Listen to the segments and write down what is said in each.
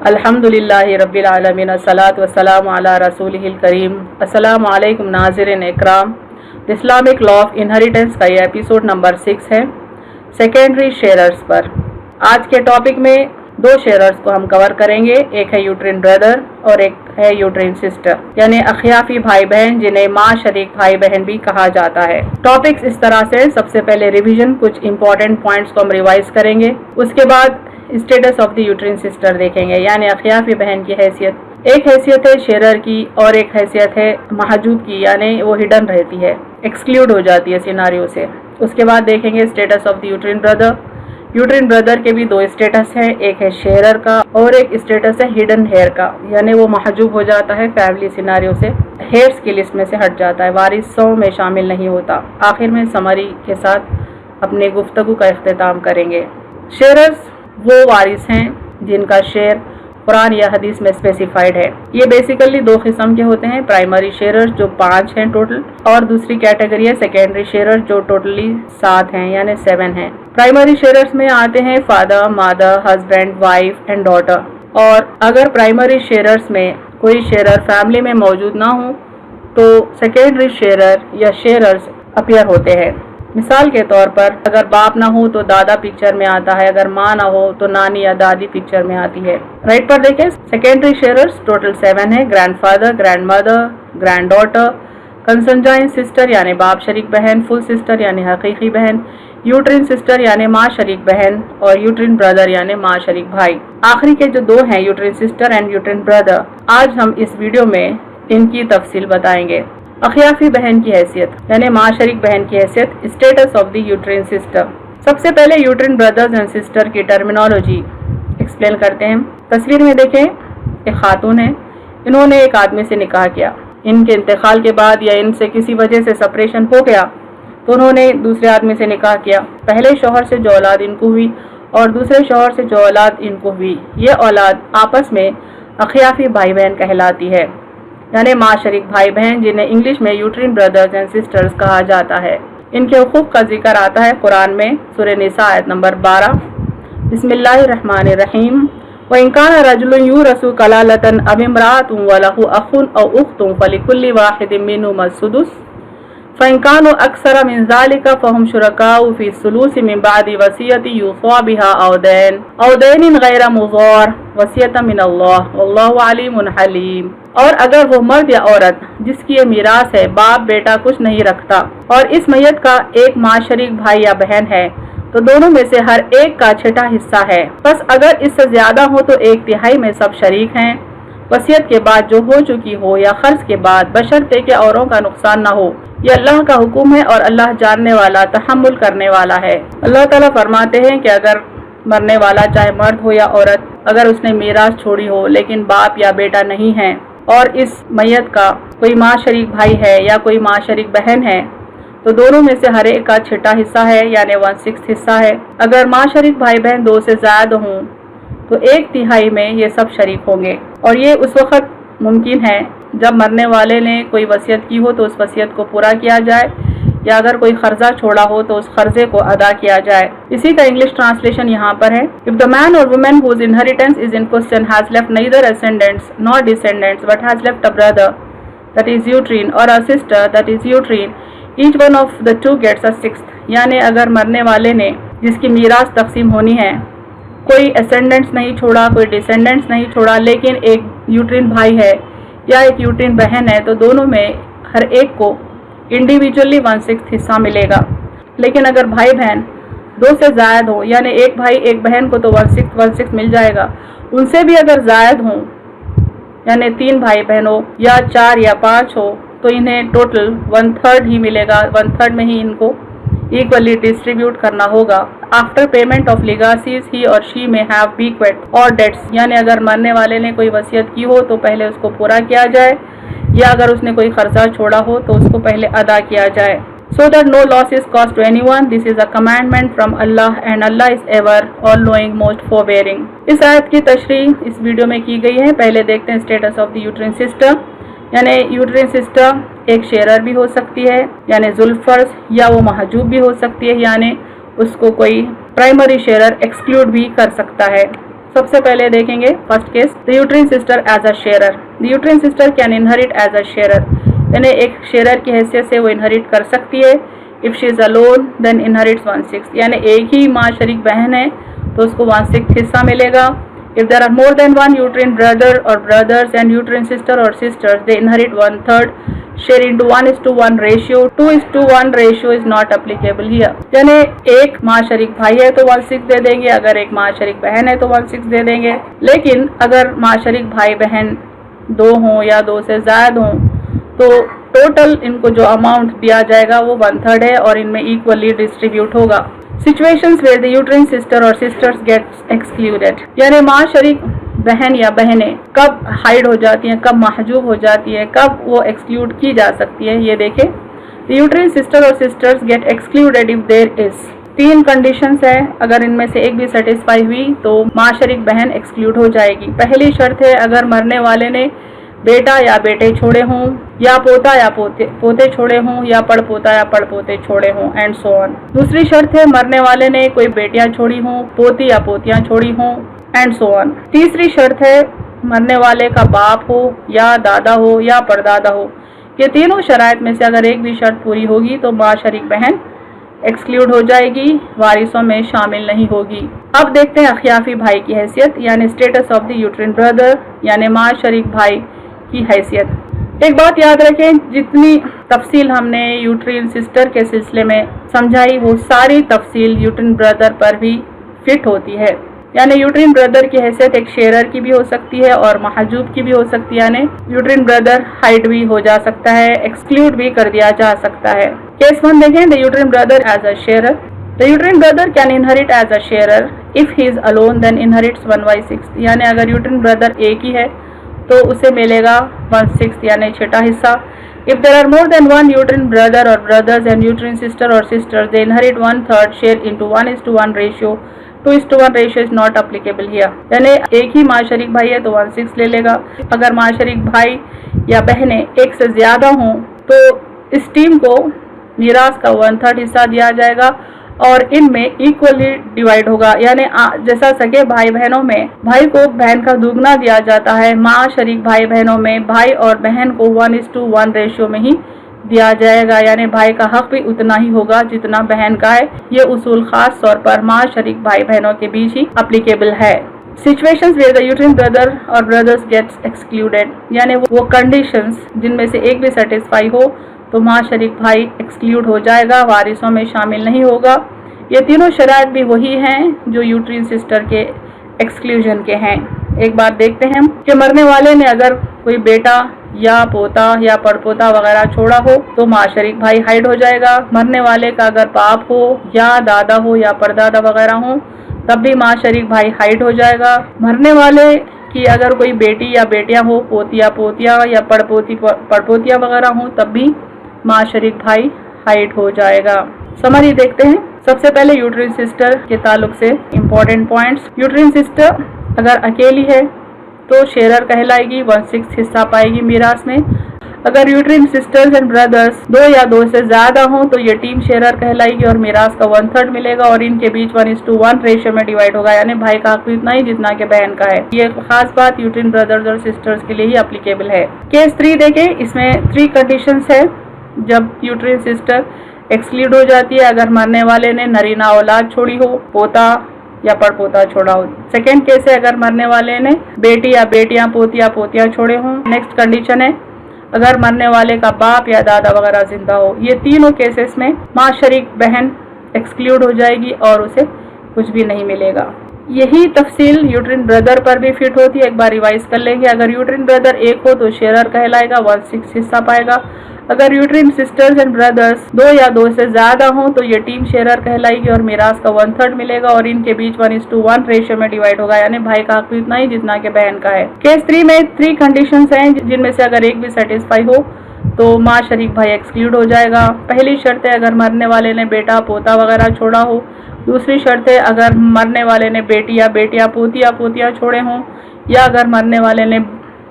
अल्हम्दुलिल्लाहि रब्बिल आलमीन अस्सलातु वस्सलामु अला रसूलिहिल करीम। अस्सलामु अलैकुम नाज़रीन इकराम। इस्लामिक लॉ ऑफ इनहेरिटेंस का ये एपिसोड नंबर 6 है, सेकेंडरी शेयरर्स पर। आज के टॉपिक में दो शेयरर्स को हम कवर करेंगे, एक है यूट्रिन ब्रदर और एक है यूट्रिन सिस्टर, यानी अखियाफी भाई बहन, जिन्हें माँ शरीक भाई बहन भी कहा जाता है। टॉपिक्स इस तरह से, सबसे पहले रिवीजन, कुछ इंपॉर्टेंट पॉइंट्स को हम रिवाइज करेंगे, उसके बाद status of the uterine sister देखेंगे, यानी अखियाफी बहन की हैसियत। एक हैसियत है शेरर की और एक हैसियत है महजूब की, यानी वो हिडन रहती है, एक्सक्लूड हो जाती है सिनारियो से। उसके बाद देखेंगे status of the uterine brother. Uterine brother के भी दो स्टेटस हैं, एक है शेरर का और एक स्टेटस है हिडन हेयर का, यानी वो महजूब हो जाता है फैमिली सिनारियो से, हेयर्स की लिस्ट में से हट जाता है, वारिसों में शामिल नहीं होता। आखिर में समरी के साथ अपने गुफ्तगू का इख्तिताम करेंगे। शेयरर्स वो वारिस हैं जिनका शेयर कुरान या हदीस में स्पेसिफाइड है। ये बेसिकली दो किस्म के होते हैं, प्राइमरी शेयरर्स जो 5 हैं टोटल, और दूसरी कैटेगरी है सेकेंडरी शेयरर्स जो टोटली 7 हैं, यानी 7 हैं। प्राइमरी शेयरर्स में आते हैं father, mother, husband, wife and daughter. और अगर प्राइमरी शेयरर्स में कोई शेयरर फैमिली में मौजूद ना हो तो सेकेंडरी शेयरर या शेयरर्स अपीयर होते हैं। मिसाल के तौर पर अगर बाप ना हो तो दादा पिक्चर में आता है, अगर माँ ना हो तो नानी या दादी पिक्चर में आती है। राइट पर देखें, सेकेंडरी शेयरर्स टोटल 7 है, ग्रैंडफादर, ग्रैंडमदर, ग्रैंडडॉटर, कंसंजाइन सिस्टर यानी बाप शरीक बहन, फुल सिस्टर यानी हकीकी बहन, यूट्रिन सिस्टर यानी माँ शरीक बहन, और यूट्रिन ब्रदर यानी माँ शरीक भाई। आखिरी के जो दो हैं, uterine sister and uterine brother, आज हम इस वीडियो में इनकी तफसील बताएंगे। अखियाफी बहन की हैसियत यानी माँ शरीक बहन की हैसियत, status of the uterine sister. सबसे पहले यूट्रिन ब्रदर्स एंड सिस्टर की टर्मिनोलॉजी एक्सप्लेन करते हैं। तस्वीर में देखें, एक खातून है, इन्होंने एक आदमी से निकाह किया। इनके इंतकाल के बाद या इनसे किसी वजह से सेपरेशन हो गया तो उन्होंने दूसरे आदमी से निकाह किया। पहले शौहर से जो औलाद इनको हुई और दूसरे शौहर से जो औलाद इनको हुई, ये औलाद आपस में अखियाफी भाई बहन कहलाती है, यानी माँ शरीक भाई बहन, जिन्हें इंग्लिश में यूट्रिन ब्रदर्स एंड सिस्टर्स कहा जाता है। इनके हुकूक का जिक्र आता है कुरान में, सूरह निसा आयत नंबर 12, बिस्मिल्लाहिर्रहमानिर्रहीम, व इन कान रजुलुन यूरसु कलालतन अव इम्राअतुन व लहु अखुन अव उख्तुन फलिकुल्लि वाहिदिन मिनहुम अस्सुदुस फ़इन कानु अक्सर मिन ज़ालिका फ़हुम शुरकाउ फ़ी सुलूसि मिन बादि वसियति युसा बिहा औ दैन गैर मुज़ार वसियतन मिनल्लाह वल्लाहु अलीमुन हलीम। और अगर वो मर्द या औरत जिसकी ये मीरास है, बाप बेटा कुछ नहीं रखता, और इस मैयत का एक माँ शरीक भाई या बहन है, तो दोनों में से हर एक का छठा हिस्सा है। बस अगर इससे ज्यादा हो तो 1/3 में सब शरीक हैं, वसीयत के बाद जो हो चुकी हो या खर्च के बाद, बशर्ते कि औरों का नुकसान ना हो। ये अल्लाह का हुक्म है और अल्लाह जानने वाला, तहम्मुल करने वाला है। अल्लाह ताला फरमाते हैं कि अगर मरने वाला चाहे मर्द हो या औरत, अगर उसने मीरास छोड़ी हो लेकिन बाप या बेटा नहीं है और इस मैयत का कोई माँ शरीक भाई है या कोई माँ शरीक बहन है, तो दोनों में से हर एक का छठा हिस्सा है, यानी 1/6 हिस्सा है। अगर माँ शरीक भाई बहन 2 से ज्यादा हों तो 1/3 में ये सब शरीक होंगे। और ये उस वक़्त मुमकिन है जब मरने वाले ने कोई वसीयत की हो तो उस वसीयत को पूरा किया जाए, या अगर कोई खर्जा छोड़ा हो तो उस खर्जे को अदा किया जाए। इसी का इंग्लिश ट्रांसलेशन यहाँ पर है, इफ द मैन और women whose inheritance is in question has left neither ascendants nor descendants but has left a brother that is uterine or a sister that is uterine, each one of the two gets a sixth। यानी अगर मरने वाले ने जिसकी मीरास तकसीम होनी है, कोई एसेंडेंट्स नहीं छोड़ा, कोई डिसेंडेंट्स नहीं छोड़ा, लेकिन एक यूट्रिन भाई है या एक यूट्रिन बहन है, तो दोनों में हर एक को इंडिविजुअली 1/6 हिस्सा मिलेगा। लेकिन अगर भाई बहन 2 से ज़ायद हो, यानी एक भाई एक बहन को तो 1/6 मिल जाएगा, उनसे भी अगर ज़ायद हो, यानी 3 भाई बहन हो या 4 या 5 हो, तो इन्हें टोटल 1/3 ही मिलेगा। 1/3 में ही इनको इक्वली डिस्ट्रीब्यूट करना होगा। आफ्टर पेमेंट ऑफ लिगासीज ही और शी में हैव बीक्वेट और डेट्स, यानी अगर मरने वाले ने कोई वसीयत की हो तो पहले उसको पूरा किया जाए, या अगर उसने कोई खर्चा छोड़ा हो तो उसको पहले अदा किया जाए। So that no loss is cost to anyone, this is a commandment from अल्लाह एंड अल्लाह is ever all knowing most forbearing. इस आयत की तशरीह इस वीडियो में की गई है। पहले देखते हैं status of the uterine sister, यानी यूट्रिन सिस्टर एक शेरर भी हो सकती है, यानी जुल्फर्स, या वो महजूब भी हो सकती है, यानी उसको कोई प्राइमरी शेयरर एक्सक्लूड भी कर सकता है। सबसे पहले देखेंगे first case, the uterine sister as a sharer. The uterine sister can inherit as a sharer, यानी एक शेयरर की हैसियत से वो इनहेरिट कर सकती है। If she is alone then inherits 1/6, यानी एक ही माँ शरीक बहन है तो उसको 1/6 हिस्सा मिलेगा। If there are more than one uterine brother or brothers and uterine sister or sisters, they inherit 1/3 share into 1:1 ratio. 2:1 ratio is not applicable here. यानी एक माँ शरीक भाई है तो 1/6 दे देंगे, अगर एक माँ शरीक बहन है तो 1/6 दे देंगे। लेकिन अगर माँ शरीक भाई बहन 2 हों या 2 से ज्यादा हों तो टोटल इनको जो अमाउंट दिया जाएगा वो 1/3 है और इनमें इक्वली डिस्ट्रीब्यूट होगा। Situations where the uterine sister or sisters gets excluded, यानी माँ शरीक बहन या बहनें कब हाइड हो जाती हैं, कब महजूब हो जाती हैं, कब वो एक्सक्लूड की जा सकती है, ये देखें। The uterine sister or sisters get excluded if there is, 3 conditions है, अगर इनमें से एक भी सेटिस्फाई हुई तो माँ शरीक बहन एक्सक्लूड हो जाएगी। पहली शर्त है अगर मरने वाले ने बेटा या बेटे छोड़े हों, या पोता या पोते छोड़े हों, या पड़पोता या पड़पोते छोड़े हों, एंड सो ऑन। दूसरी शर्त है मरने वाले ने कोई बेटियां छोड़ी हों, पोती या पोतियां छोड़ी हों, एंड सो ऑन। तीसरी शर्त है मरने वाले का बाप हो या दादा हो या परदादा हो। ये तीनों शराइत में से अगर एक भी शर्त पूरी होगी तो माँ शरीक बहन एक्सक्लूड हो जाएगी, वारिसों में शामिल नहीं होगी। अब देखते हैं अखियाफी भाई की हैसियत, यानी status of the uterine brother, यानी माँ शरीक भाई की हैसियत। एक बात याद रखें, जितनी तफसील हमने यूट्रिन सिस्टर के सिलसिले में समझाई वो सारी तफसील यूट्रिन ब्रदर पर भी फिट होती है। यानी यूट्रिन ब्रदर की हैसियत एक शेयरर की भी हो सकती है और महजूब की भी हो सकती है, यानी यूट्रिन ब्रदर हाइड भी हो जा सकता है, एक्सक्लूड भी कर दिया जा सकता है। केस 1 देखें, the uterine brother as a sharer. The uterine brother can inherit as a sharer if he is alone then inherits 1/6, यानी अगर यूट्रिन ब्रदर एक ही है तो उसे मिलेगा 1/6 यानी 6ठा हिस्सा। If there are more than one uterine brother or brothers and uterine sister or sisters, they inherit 1/3 share into 1:1 ratio. 2:1 ratio is not applicable here. यानी एक ही माँ शरीक भाई है तो 1/6 ले लेगा। अगर माँ शरीक भाई या बहनें एक से ज्यादा हों तो इस टीम को मीरास का 1/3 हिस्सा दिया जाएगा और इनमें इक्वली डिवाइड होगा। यानी जैसा सगे भाई बहनों में भाई को बहन का दुगना दिया जाता है, माँ शरीक भाई बहनों में भाई और बहन को 1:1 रेशियो में ही दिया जाएगा, यानी भाई का हक भी उतना ही होगा जितना बहन का है। ये उसूल खास तौर पर माँ शरीक भाई बहनों के बीच ही एप्लीकेबल है। Situations where the uterine brother or brothers gets excluded, यानी वो कंडीशंस जिनमें से एक भी सेटिस्फाई हो तो माँ शरीक भाई एक्सक्लूड हो जाएगा, वारिसों में शामिल नहीं होगा। ये तीनों शराइत भी वही हैं जो यूट्रिन सिस्टर के एक्सक्लूजन के हैं। एक बात देखते हैं कि मरने वाले ने अगर कोई बेटा या पोता या पड़पोता वगैरह छोड़ा हो तो माँ शरीक भाई हाइड हो जाएगा। मरने वाले का अगर बाप हो या दादा हो या परदादा वगैरह हो तब भी माँ शरीक भाई हाइड हो जाएगा। मरने वाले की अगर कोई बेटी या बेटियां हो, पोतिया पोतिया या पड़पोतिया वगैरह हो तब भी माँ शरीक भाई हाइड हो जाएगा। समरी देखते हैं। सबसे पहले यूट्रिन सिस्टर के ताल्लुक से इम्पोर्टेंट पॉइंट्स। यूट्रिन सिस्टर अगर अकेली है तो शेयरर कहलाएगी, 1/6 हिस्सा पाएगी मीरास में। अगर यूट्रिन सिस्टर्स एंड ब्रदर्स 2 या 2 से ज्यादा हों तो ये टीम शेयरर कहलाएगी और मीरास का 1/3 मिलेगा और इनके बीच 1:1 रेशियो में डिवाइड होगा, यानी भाई का हक इतना ही जितना कि बहन का है। ये खास बात यूट्रिन ब्रदर्स और सिस्टर्स के लिए ही एप्लीकेबल है। केस 3 देखें, इसमें 3 कंडीशंस है जब यूट्रिन सिस्टर एक्सक्लूड हो जाती है। अगर मरने वाले ने नरीना औलाद छोड़ी हो, पोता या पड़पोता छोड़ा हो। सेकेंड केस है अगर मरने वाले ने बेटी या बेटियां पोतिया पोतियां छोड़े हों। नेक्स्ट कंडीशन है अगर मरने वाले का बाप या दादा वगैरह जिंदा हो। ये तीनों केसेस में माँ शरीक बहन एक्सक्लूड हो जाएगी और उसे कुछ भी नहीं मिलेगा। यही तफसील यूट्रिन ब्रदर पर भी फिट होती है। एक बार रिवाइज कर लेंगे। अगर यूट्रिन ब्रदर एक हो तो शेयरर कहलाएगा, 1/6 हिस्सा पाएगा। अगर यूट्रिन सिस्टर्स एंड ब्रदर्स 2 या 2 से ज्यादा हों तो ये टीम शेयरर कहलाएगी और मीरास का 1/3 मिलेगा और इनके बीच 1:1 रेशियो में डिवाइड होगा, यानी भाई का हक इतना ही जितना कि बहन का है। केस 3 में 3 कंडीशंस हैं जिनमें से अगर एक भी सेटिस्फाई हो तो माँ शरीक भाई एक्सक्लूड हो जाएगा। पहली शर्त है अगर मरने वाले ने बेटा पोता वगैरह छोड़ा हो। दूसरी शर्त है अगर मरने वाले ने बेटी या बेटियां पोती या पोतियां छोड़े हों, या अगर मरने वाले ने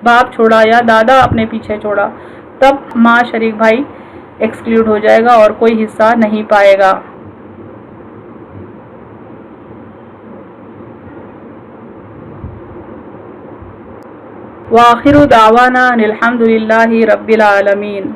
बाप छोड़ा या दादा अपने पीछे छोड़ा तब माँ शरीक भाई एक्सक्लूड हो जाएगा और कोई हिस्सा नहीं पाएगा। وآخر دعوانا الحمد للہ رب العالمین.